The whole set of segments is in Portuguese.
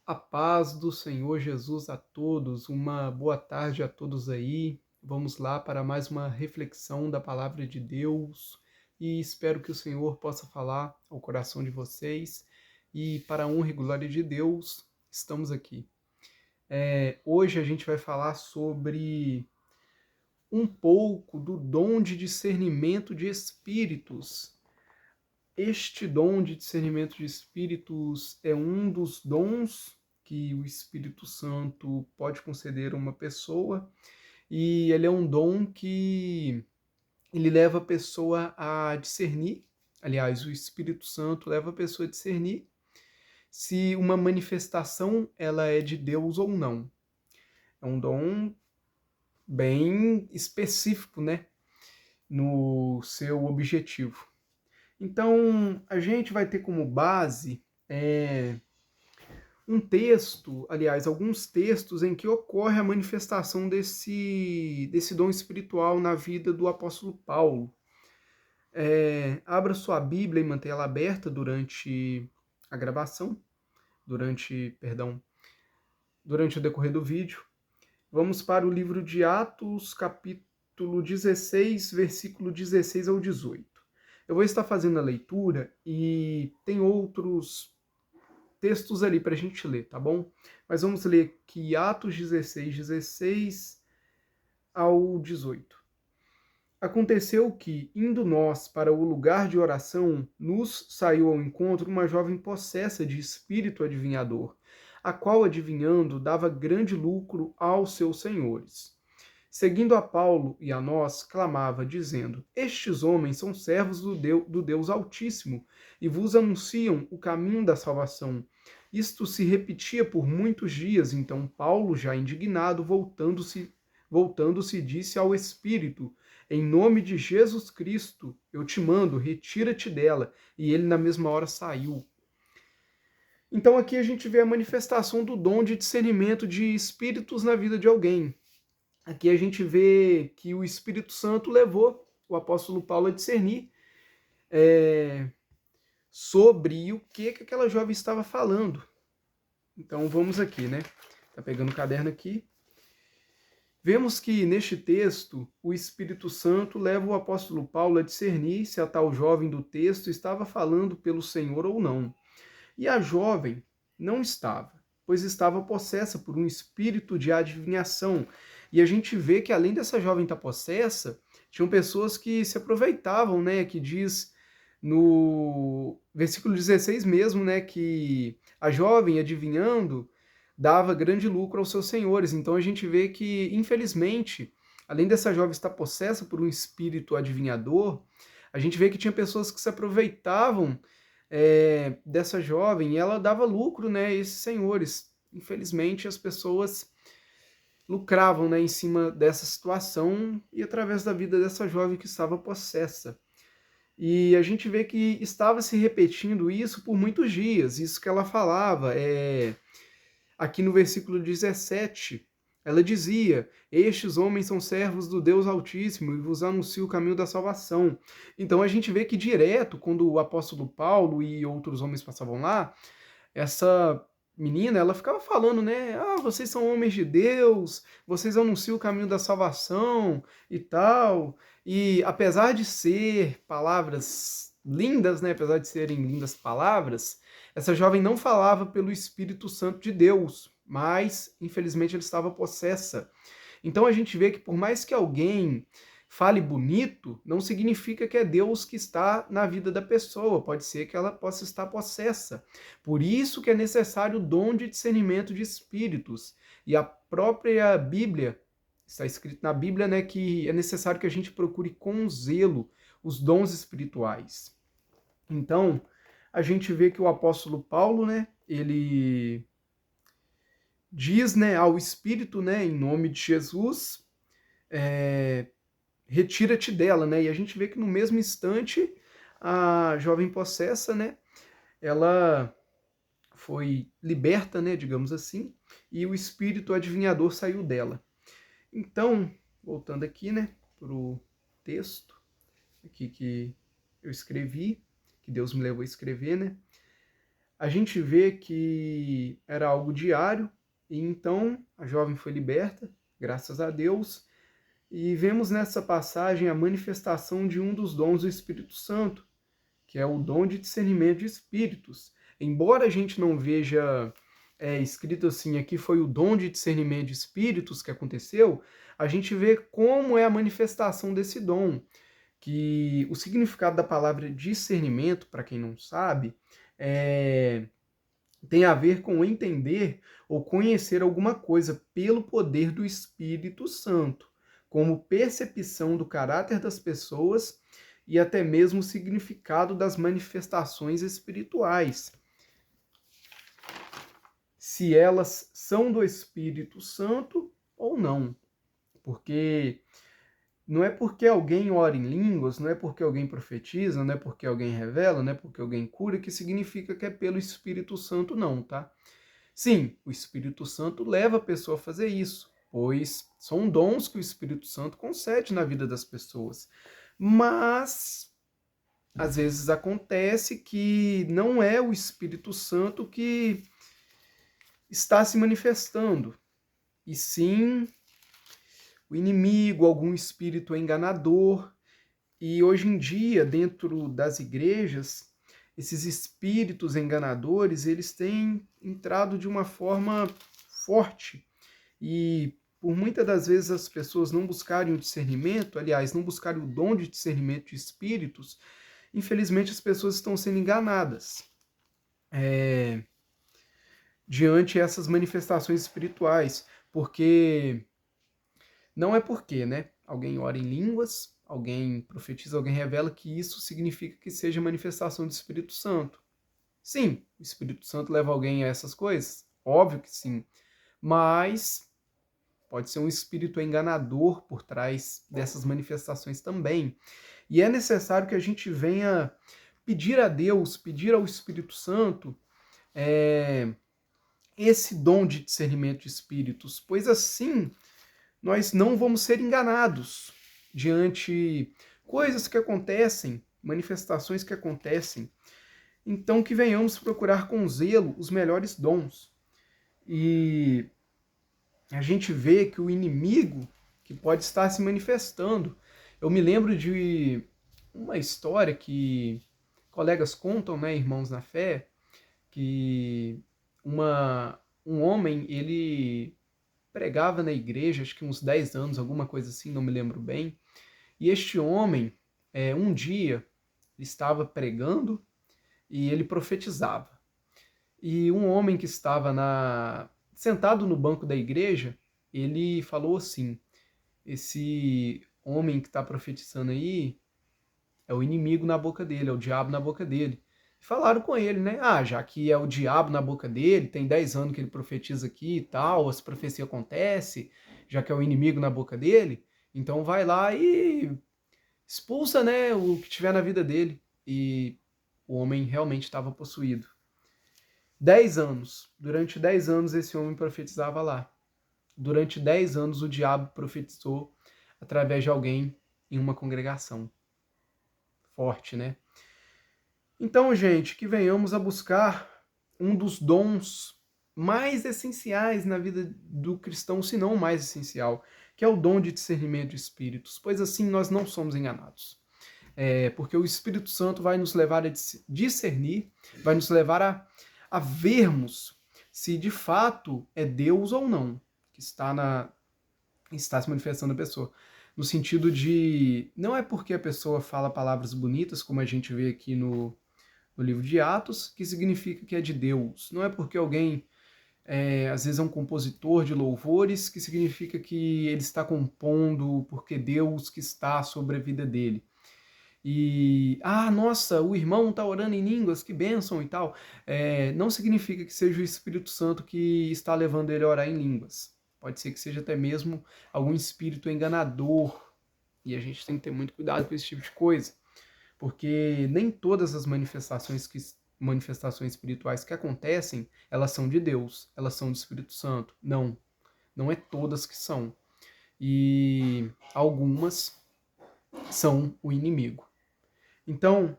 A paz do Senhor Jesus a todos, uma boa tarde a todos aí. Vamos lá para mais uma reflexão da palavra de Deus e espero que o Senhor possa falar ao coração de vocês e para a honra e glória de Deus, estamos aqui. Hoje a gente vai falar sobre um pouco do dom de discernimento de espíritos. Este dom de discernimento de espíritos é um dos dons que o Espírito Santo pode conceder a uma pessoa, e ele é um dom que ele leva a pessoa a discernir, aliás, o Espírito Santo leva a pessoa a discernir se uma manifestação ela é de Deus ou não. É um dom bem específico, né, no seu objetivo. Então, a gente vai ter como base um texto, aliás, alguns textos em que ocorre a manifestação desse dom espiritual na vida do apóstolo Paulo. Abra sua Bíblia e mantenha ela aberta durante a gravação, durante o decorrer do vídeo. Vamos para o livro de Atos, capítulo 16, versículo 16 ao 18. Eu vou estar fazendo a leitura e tem outros textos ali para a gente ler, tá bom? Mas vamos ler aqui Atos 16, 16 ao 18. Aconteceu que, indo nós para o lugar de oração, nos saiu ao encontro uma jovem possessa de espírito adivinhador, a qual, adivinhando, dava grande lucro aos seus senhores. Seguindo a Paulo e a nós, clamava, dizendo: Estes homens são servos do Deus Altíssimo, e vos anunciam o caminho da salvação. Isto se repetia por muitos dias, então Paulo, já indignado, voltando-se, disse ao Espírito: Em nome de Jesus Cristo, eu te mando, retira-te dela. E ele na mesma hora saiu. Então aqui a gente vê a manifestação do dom de discernimento de espíritos na vida de alguém. Aqui a gente vê que o Espírito Santo levou o apóstolo Paulo a discernir sobre o que aquela jovem estava falando. Então vamos aqui, né? Tá pegando o caderno aqui. Vemos que neste texto o Espírito Santo leva o apóstolo Paulo a discernir se a tal jovem do texto estava falando pelo Senhor ou não. E a jovem não estava, pois estava possessa por um espírito de adivinhação. E a gente vê que além dessa jovem estar possessa, tinham pessoas que se aproveitavam, né? Que diz no versículo 16 mesmo, né? Que a jovem adivinhando dava grande lucro aos seus senhores. Então a gente vê que, infelizmente, além dessa jovem estar possessa por um espírito adivinhador, a gente vê que tinha pessoas que se aproveitavam dessa jovem e ela dava lucro, né, a esses senhores. Infelizmente, as pessoas lucravam, né, em cima dessa situação e através da vida dessa jovem que estava possessa. E a gente vê que estava se repetindo isso por muitos dias, isso que ela falava. Aqui no versículo 17, ela dizia: Estes homens são servos do Deus Altíssimo e vos anuncio o caminho da salvação. Então a gente vê que direto, quando o apóstolo Paulo e outros homens passavam lá, essa menina, ela ficava falando, né? Ah, vocês são homens de Deus, vocês anunciam o caminho da salvação e tal. E apesar de ser palavras lindas, né? Apesar de serem lindas palavras, essa jovem não falava pelo Espírito Santo de Deus, mas infelizmente ela estava possessa. Então a gente vê que por mais que alguém fale bonito, não significa que é Deus que está na vida da pessoa, pode ser que ela possa estar possessa. Por isso que é necessário o dom de discernimento de espíritos. E a própria Bíblia, está escrito na Bíblia, né, que é necessário que a gente procure com zelo os dons espirituais. Então, a gente vê que o apóstolo Paulo, né, ele diz, né, ao Espírito, né, em nome de Jesus, retira-te dela, né? E a gente vê que no mesmo instante a jovem possessa, né, ela foi liberta, né, digamos assim, e o espírito adivinhador saiu dela. Então, voltando aqui, né, pro texto aqui que eu escrevi, que Deus me levou a escrever, né? a gente vê que era algo diário, e então a jovem foi liberta, graças a Deus, e vemos nessa passagem a manifestação de um dos dons do Espírito Santo, que é o dom de discernimento de espíritos. Embora a gente não veja escrito assim, aqui foi o dom de discernimento de espíritos que aconteceu, a gente vê como é a manifestação desse dom, que o significado da palavra discernimento, para quem não sabe, tem a ver com entender ou conhecer alguma coisa pelo poder do Espírito Santo, como percepção do caráter das pessoas e até mesmo o significado das manifestações espirituais. Se elas são do Espírito Santo ou não. Porque não é porque alguém ora em línguas, não é porque alguém profetiza, não é porque alguém revela, não é porque alguém cura, que significa que é pelo Espírito Santo, não, tá? Sim, o Espírito Santo leva a pessoa a fazer isso, pois são dons que o Espírito Santo concede na vida das pessoas. Mas às vezes acontece que não é o Espírito Santo que está se manifestando, e sim o inimigo, algum espírito enganador. E hoje em dia, dentro das igrejas, esses espíritos enganadores, eles têm entrado de uma forma forte. E por muitas das vezes as pessoas não buscarem o discernimento, aliás, não buscarem o dom de discernimento de espíritos, infelizmente as pessoas estão sendo enganadas diante essas manifestações espirituais, porque não é porque, né? Alguém ora em línguas, alguém profetiza, alguém revela que isso significa que seja manifestação do Espírito Santo. Sim, o Espírito Santo leva alguém a essas coisas? Óbvio que sim. Mas pode ser um espírito enganador por trás dessas manifestações também. E é necessário que a gente venha pedir a Deus, pedir ao Espírito Santo esse dom de discernimento de espíritos, pois assim nós não vamos ser enganados diante coisas que acontecem, manifestações que acontecem. Então que venhamos procurar com zelo os melhores dons. E a gente vê que o inimigo que pode estar se manifestando. Eu me lembro de uma história que colegas contam, né, irmãos na fé, que um homem, ele pregava na igreja, acho que uns 10 anos, alguma coisa assim, não me lembro bem. E este homem, um dia, ele estava pregando e ele profetizava. E um homem que estava sentado no banco da igreja, ele falou assim: esse homem que está profetizando aí é o inimigo na boca dele, é o diabo na boca dele. E falaram com ele, né? Ah, já que é o diabo na boca dele, tem 10 anos que ele profetiza aqui e tal, as profecias acontecem, já que é o inimigo na boca dele, então vai lá e expulsa, né, o que tiver na vida dele. E o homem realmente estava possuído. 10 anos. Durante 10 anos esse homem profetizava lá. Durante 10 anos o diabo profetizou através de alguém em uma congregação. Forte, né? Então, gente, que venhamos a buscar um dos dons mais essenciais na vida do cristão, se não o mais essencial, que é o dom de discernimento de espíritos, pois assim nós não somos enganados. Porque o Espírito Santo vai nos levar a discernir, vai nos levar a vermos se de fato é Deus ou não que está se manifestando a pessoa. No sentido de, não é porque a pessoa fala palavras bonitas, como a gente vê aqui no livro de Atos, que significa que é de Deus. Não é porque alguém, às vezes, é um compositor de louvores, que significa que ele está compondo porque Deus que está sobre a vida dele. E, nossa, o irmão está orando em línguas, que bênção e tal. Não significa que seja o Espírito Santo que está levando ele a orar em línguas. Pode ser que seja até mesmo algum espírito enganador. E a gente tem que ter muito cuidado com esse tipo de coisa. Porque nem todas as manifestações espirituais que acontecem, elas são de Deus, elas são do Espírito Santo. Não, não é todas que são. E algumas são o inimigo. Então,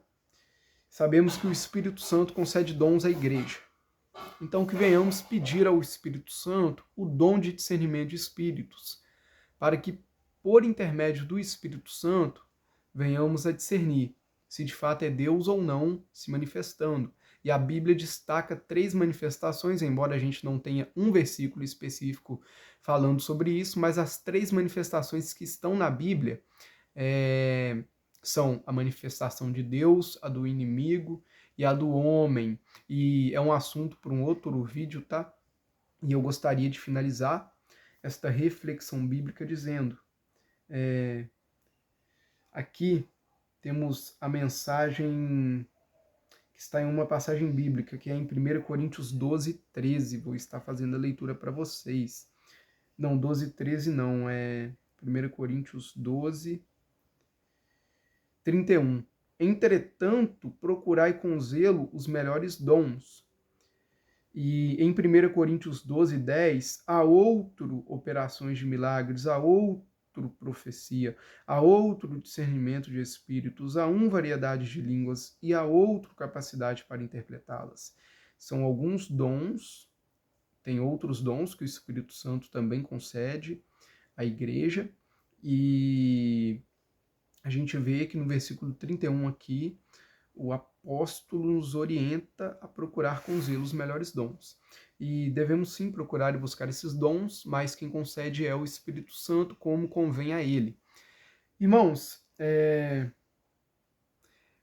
Sabemos que o Espírito Santo concede dons à igreja. Então, que venhamos pedir ao Espírito Santo o dom de discernimento de espíritos, para que, por intermédio do Espírito Santo, venhamos a discernir se de fato é Deus ou não se manifestando. E a Bíblia destaca 3 manifestações, embora a gente não tenha um versículo específico falando sobre isso, mas as 3 manifestações que estão na Bíblia são a manifestação de Deus, a do inimigo e a do homem. E é um assunto para um outro vídeo, tá? E eu gostaria de finalizar esta reflexão bíblica dizendo: aqui temos a mensagem que está em uma passagem bíblica, que é em 1 Coríntios 12, 13. Vou estar fazendo a leitura para vocês. Não, 12, 13 não, é 1 Coríntios 12, 31. Entretanto, procurai com zelo os melhores dons. E em 1 Coríntios 12, 10, há outro operações de milagres, há outro profecia, há outro discernimento de espíritos, há variedade de línguas e há outro capacidade para interpretá-las. São alguns dons, tem outros dons que o Espírito Santo também concede à igreja, e a gente vê que no versículo 31 aqui, o apóstolo nos orienta a procurar com zelo os melhores dons. E devemos sim procurar e buscar esses dons, mas quem concede é o Espírito Santo, como convém a ele. Irmãos,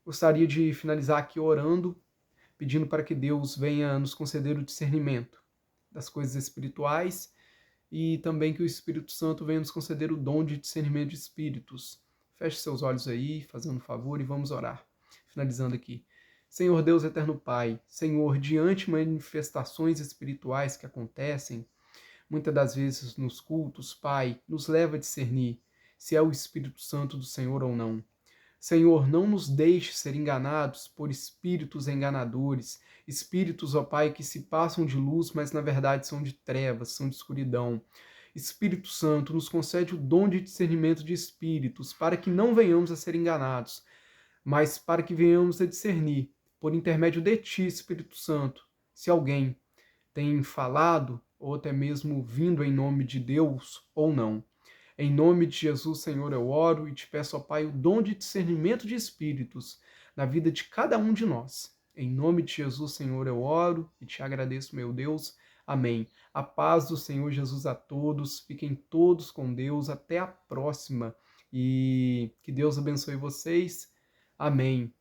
gostaria de finalizar aqui orando, pedindo para que Deus venha nos conceder o discernimento das coisas espirituais e também que o Espírito Santo venha nos conceder o dom de discernimento de espíritos. Feche seus olhos aí, fazendo um favor, e vamos orar. Finalizando aqui. Senhor Deus eterno Pai, Senhor, diante de manifestações espirituais que acontecem, muitas das vezes nos cultos, Pai, nos leva a discernir se é o Espírito Santo do Senhor ou não. Senhor, não nos deixe ser enganados por espíritos enganadores, espíritos, ó Pai, que se passam de luz, mas na verdade são de trevas, são de escuridão. Espírito Santo, nos concede o dom de discernimento de espíritos, para que não venhamos a ser enganados, mas para que venhamos a discernir, por intermédio de Ti, Espírito Santo, se alguém tem falado, ou até mesmo vindo em nome de Deus ou não. Em nome de Jesus, Senhor, eu oro e te peço, ó Pai, o dom de discernimento de espíritos na vida de cada um de nós. Em nome de Jesus, Senhor, eu oro e te agradeço, meu Deus. Amém. A paz do Senhor Jesus a todos. Fiquem todos com Deus. Até a próxima. E que Deus abençoe vocês. Amém.